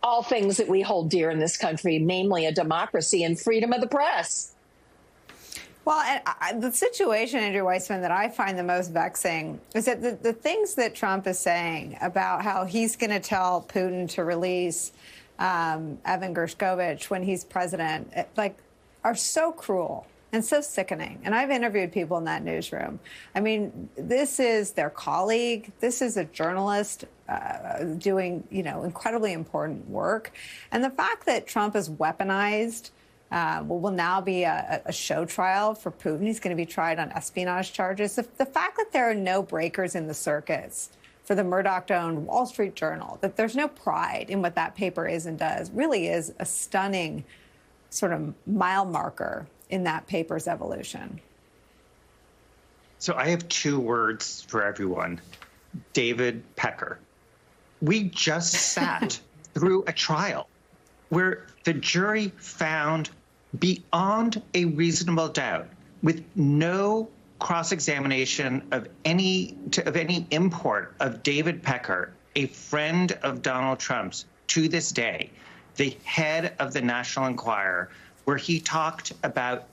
all things that we hold dear in this country, namely a democracy and freedom of the press. Well, and the situation, Andrew Weissman, that I find the most vexing is that the things that Trump is saying about how he's going to tell Putin to release Evan Gershkovich when he's president, are so cruel and so sickening. And I've interviewed people in that newsroom. I mean, this is their colleague. This is a journalist doing, incredibly important work. And the fact that Trump is weaponized will now be a show trial for Putin. He's going to be tried on espionage charges. The fact that there are no breakers in the circuits for the Murdoch-owned Wall Street Journal, that there's no pride in what that paper is and does, really is a stunning sort of mile marker in that paper's evolution. So I have two words for everyone. David Pecker. We just sat through a trial where the jury found beyond a reasonable doubt, with no cross-examination of any import of David Pecker, a friend of Donald Trump's to this day, the head of the National Enquirer, where he talked about,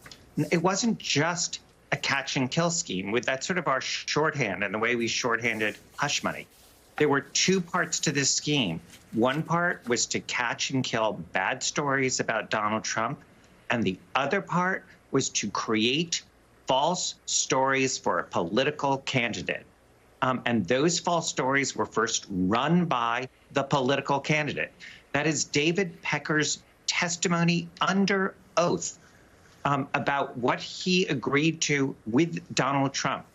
it wasn't just a catch and kill scheme, with that sort of our shorthand and the way we shorthanded hush money. There were two parts to this scheme. One part was to catch and kill bad stories about Donald Trump, and the other part was to create false stories for a political candidate. And those false stories were first run by the political candidate. That is David Pecker's testimony under oath about what he agreed to with Donald Trump.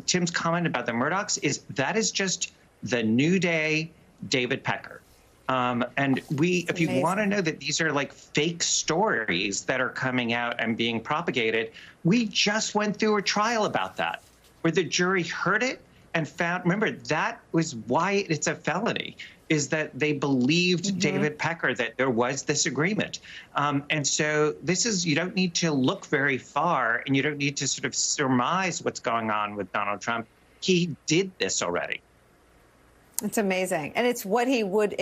Tim's comment about the Murdochs is that is just the new day David Pecker. And if you want to know that these are like fake stories that are coming out and being propagated, we just went through a trial about that, where the jury heard it and found, remember, that was why it's a felony, is that they believed David Pecker, that there was this agreement. And so this is, you don't need to look very far, and you don't need to sort of surmise what's going on with Donald Trump. He did this already. It's amazing. And it's what he would